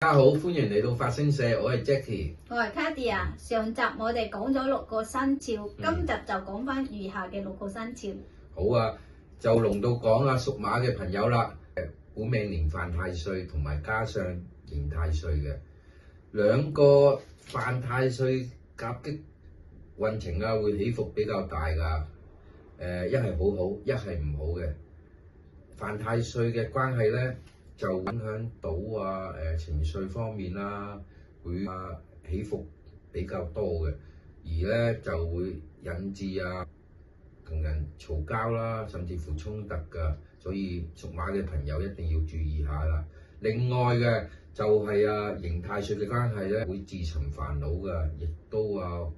家好，歡迎嚟到法星社，我係 Jackie，我係 Cady 啊。上集我哋講咗6個生肖，今集就講翻餘下嘅6個生肖。好啊，就輪到講啊屬馬嘅朋友啦。本命年犯太歲同埋加上刑太歲嘅兩個犯太歲夾擊運程啊，會起伏比較大㗎。一係好好，一係唔好嘅。犯太歲嘅關係咧，就影響到情緒方面啦，會起伏比較多嘅，而咧就會引致同人嘈交啦，甚至乎衝突㗎，所以屬馬嘅朋友一定要注意下啦。另外嘅就係刑太歲嘅關係咧，會自尋煩惱㗎，亦都好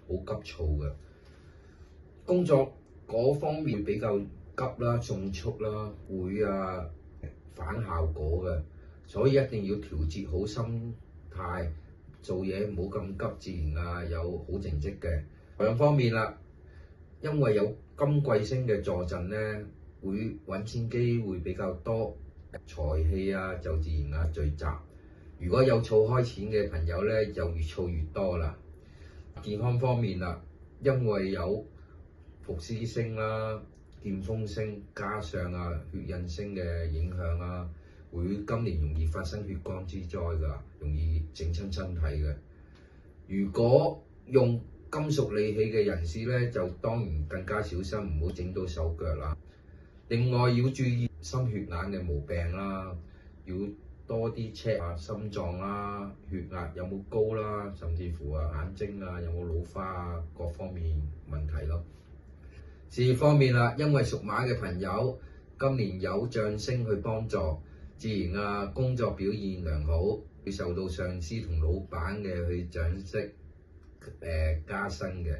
急躁嘅。工作嗰方面比較急啦、迅速啦，會反效果嘅，所以一定要調節好心態，做嘢唔好咁急，自然有好成績嘅。兩方面啦，因為有金貴星嘅助陣咧，會揾錢機會比較多，財氣就自然聚集。如果有儲開錢嘅朋友咧，就越儲越多啦。健康方面啦，因為有伏屍星啦、劍鋒星加上血印星嘅影響會今年容易發生血光之災㗎，容易整親身體嘅。如果用金屬利器嘅人士咧，就當然更加小心，唔好整到手腳啦。另外要注意心血管嘅毛病啦，要多啲 check 下心臟啦、血壓有冇高啦，甚至乎眼睛有冇老花各方面問題咯。事業方面啦，因為屬馬嘅朋友今年有將星去幫助，自然工作表現良好，會受到上司同老闆嘅去賞識加薪嘅。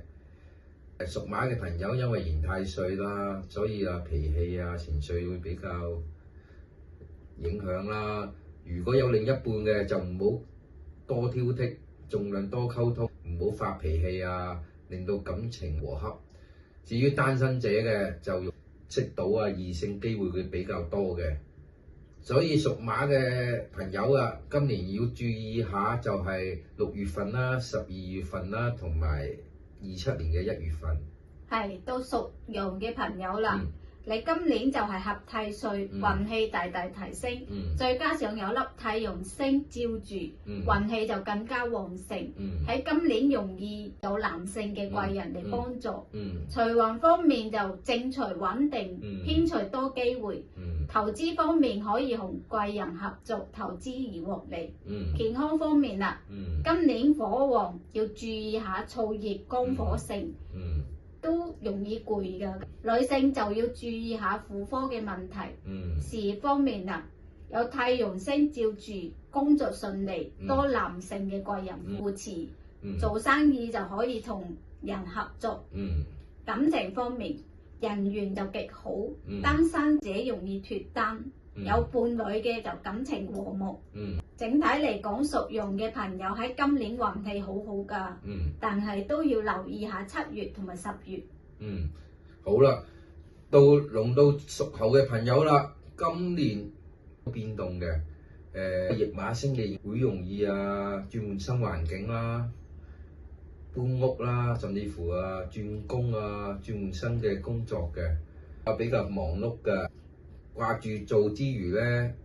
屬馬嘅朋友因為刑太歲啦，所以脾氣情緒會比較影響啦。如果有另一半嘅就唔好多挑剔，盡量多溝通，唔好發脾氣令到感情和洽。至於單身者嘅就識到異性機會會比較多嘅，所以屬馬嘅朋友今年要注意下，就係6月份啦、12月份啦，同埋27年嘅1月份。係到屬羊嘅朋友啦，你今年就係合太歲，運氣大大提升，再加上有粒太陽星照住，運氣就更加旺盛。喺今年容易有男性嘅貴人嚟幫助。財運方面就正財穩定，偏財多機會。投資方面可以同貴人合作投資而獲利。健康方面今年火旺，要注意下燥熱肝火盛。都容易攰㗎，女性就要注意下婦科嘅問題。事業方面有太陽星照住，工作順利，多男性嘅貴人扶持。做生意就可以同人合作。感情方面人緣就極好，單身者容易脫單，有伴侶嘅就感情和睦。整體嚟講，屬羊嘅朋友喺今年運氣好好㗎，但係都要留意下7月同埋10月。好啦，輪到屬猴嘅朋友啦，今年變動嘅，驛馬星嘅會容易轉換新環境啦、搬屋啦，甚至乎轉工轉換新嘅工作嘅，比較忙碌嘅，掛住做之餘咧，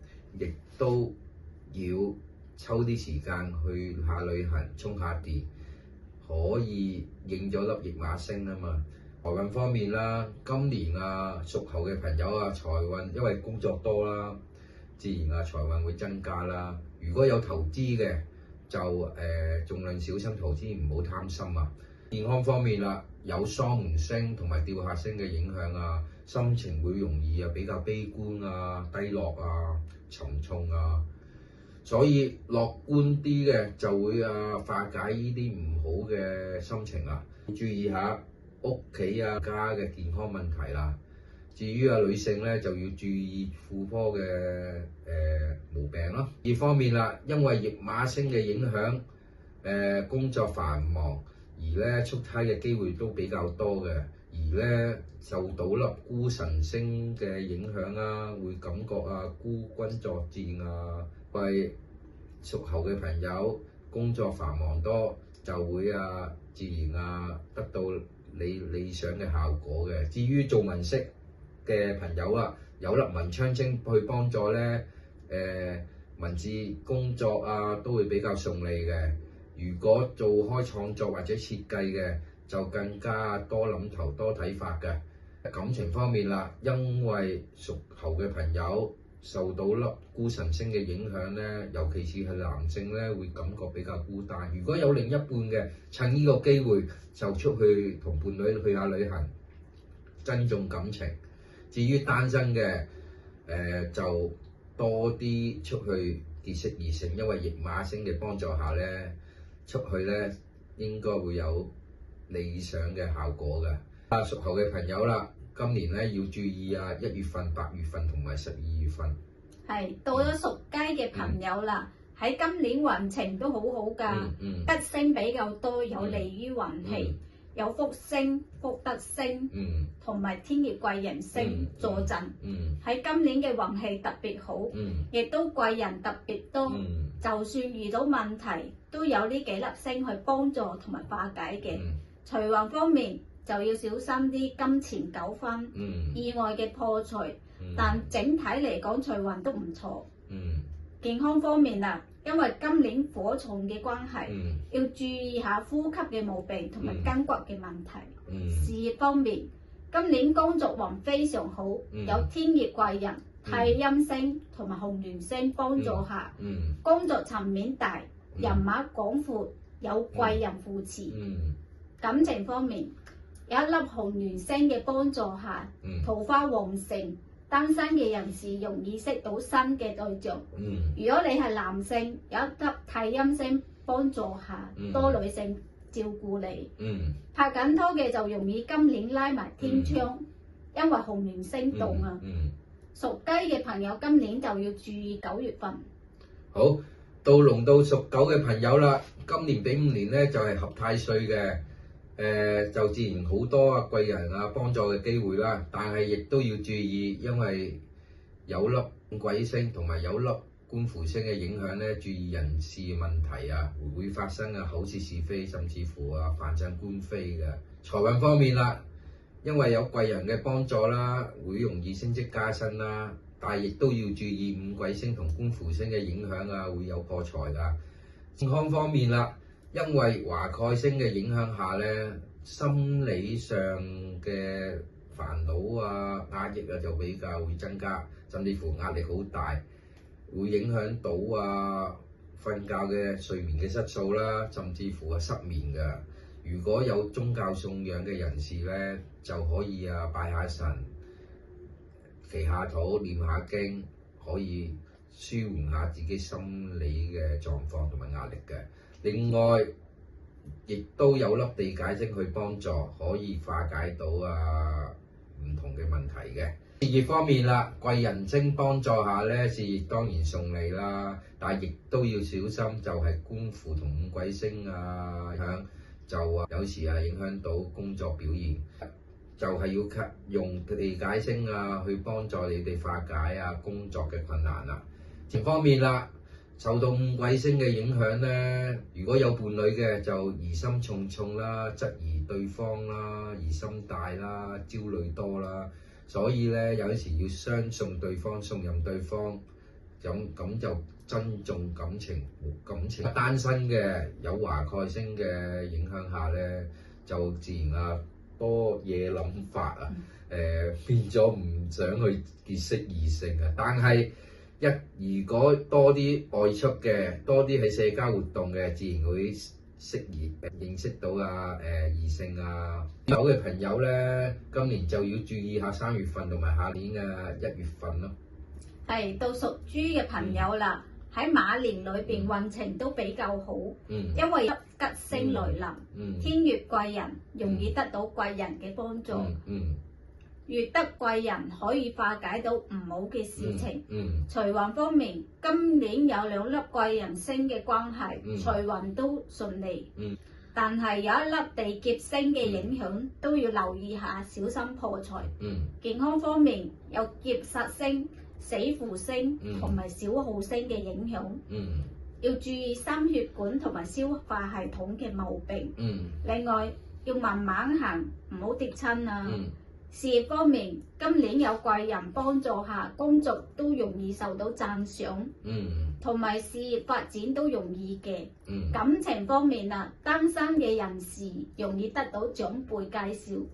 亦都要抽啲時間去下旅行，充下電，可以應咗粒驛馬星啊嘛。財運方面啦，今年屬猴嘅朋友財運因為工作多啦，自然財運會增加啦。如果有投資嘅就盡量小心投資，唔好貪心。健康方面有雙門星同埋吊客星嘅影響心情會容易比較悲觀低落沉重所以樂觀啲嘅就會化解呢啲唔好嘅心情注意下屋企家嘅健康問題啦。至於女性咧，就要注意婦科嘅毛病咯。二方面因為驛馬星嘅影響，工作繁忙，而咧出差嘅機會都比較多嘅，而咧受到粒孤神星嘅影響會感覺孤軍作戰為屬猴嘅朋友工作繁忙多，就會自然得到你理想嘅效果嘅。至於做文職嘅朋友有粒文昌星去幫助咧，文字工作都會比較順利嘅。如果做開創作或者設計嘅，就更加多諗頭多睇法嘅。感情方面啦，因為屬猴嘅朋友受到粒孤神星嘅影響咧，尤其是係男性咧，會感覺比較孤單。如果有另一半嘅，趁呢個機會就出去同伴侶去下旅行，珍重感情。至於單身嘅，就多啲出去結識異性，因為驛馬星嘅幫助下咧，出去咧應該會有理想嘅效果嘅。屬猴嘅朋友啦，今年咧要注意1月份、8月份同埋12月份。係到咗屬雞嘅朋友啦，喺今年運程都好好㗎，吉星比較多，有利於運氣，有福星、福德星同埋天月貴人星助陣，喺今年嘅運氣特別好，亦都貴人特別多，就算遇到問題，都有呢幾粒星去幫助同埋化解嘅。財運方面就要小心啲金錢糾紛、意外嘅破財，但整體嚟講財運都唔錯。健康方面因為今年火重嘅關係，要注意下呼吸嘅毛病同埋筋骨嘅問題。事業方面，今年工作運非常好，有天月貴人、太陰星同埋紅鸞星幫助下，工作層面大，人脈廣闊，有貴人扶持。感情方面，有一粒紅鸞星嘅幫助下，桃花旺盛，單身嘅人士容易識到新嘅對象。如果你係男性，有一粒太陰星幫助下，多女性照顧你。拍緊拖嘅就容易今年拉埋天窗，因為紅鸞星動屬雞嘅朋友今年就要注意9月份。好，到龍到屬狗嘅朋友啦，今年丙午年咧就係合太歲嘅。就自然好多貴人幫助嘅機會啦，但係亦都要注意，因為有粒鬼星同埋有粒官符星嘅影響咧，注意人事問題會發生口舌是非，甚至乎犯上官非嘅。財運方面啦，因為有貴人嘅幫助啦，會容易升職加薪啦，但係亦都要注意五鬼星同官符星嘅影響會有破財㗎。健康方面啦，因為華蓋星嘅影響下咧，心理上嘅煩惱壓抑就比較會增加，甚至乎壓力好大，會影響到瞓覺嘅睡眠嘅質素啦，甚至乎失眠㗎。如果有宗教信仰嘅人士咧，就可以拜下神、祈下禱、念下經，可以舒緩下自己心理嘅狀況同埋壓力嘅。另外，亦都有粒地解星去幫助，可以化解到唔同嘅問題嘅。事業方面啦，貴人星幫助下咧，事業當然順利啦，但係亦都要小心，就係官符同五鬼星影響，就有時影響到工作表現，就係要用地解星去幫助你哋化解工作嘅困難啦。情方面啦，受到五鬼星嘅影響咧，如果有伴侶嘅就疑心重重啦，質疑對方啦，疑心大啦，焦慮多啦，所以咧有時要相信對方，信任對方，咁就珍重感情。單身嘅有華蓋星嘅影響下咧，就自然多嘢諗法變咗唔想去結識異性但係如果多啲外出嘅，多啲喺社交活動嘅，自然會認識到異性有嘅朋友咧，今年就要注意下3月份同埋下年嘅1月份咯。係到屬豬嘅朋友啦，喺馬年裏邊運程都比較好，因為吉星來臨，天月貴人，容易得到貴人嘅幫助。遇得貴人可以化解到唔好嘅事情。財運方面，今年有2粒貴人星嘅關係，財運都順利。但係有一粒地劫星嘅影響，都要留意下，小心破財。健康方面，有劫煞星、死符星同埋小耗星嘅影響。要注意心血管同埋消化系統嘅毛病。另外要慢慢行，唔好跌親啊。事業方面，今年有貴人幫助下，工作都容易受到讚賞，同埋事業發展都容易嘅。感情方面啊，單身嘅人士容易得到長輩介紹，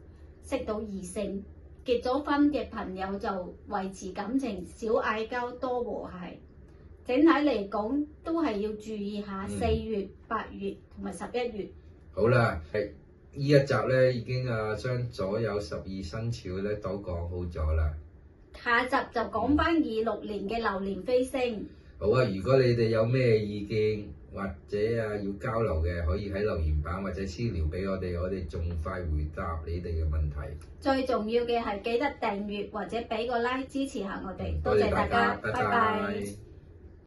識到異性。結咗婚嘅朋友就維持感情，少嗌交，多和諧。整體嚟講，都係要注意下4月、8月同埋11月。好啦，呢一集咧已經將所有12生肖咧都講好咗啦。下集就講翻26年嘅流年飛星。好啊，如果你哋有咩意見或者要交流嘅，可以喺留言板或者私聊俾我哋盡快回答你哋嘅問題。最重要嘅係記得訂閱或者俾個 like 支持下我哋，多謝大家，拜拜。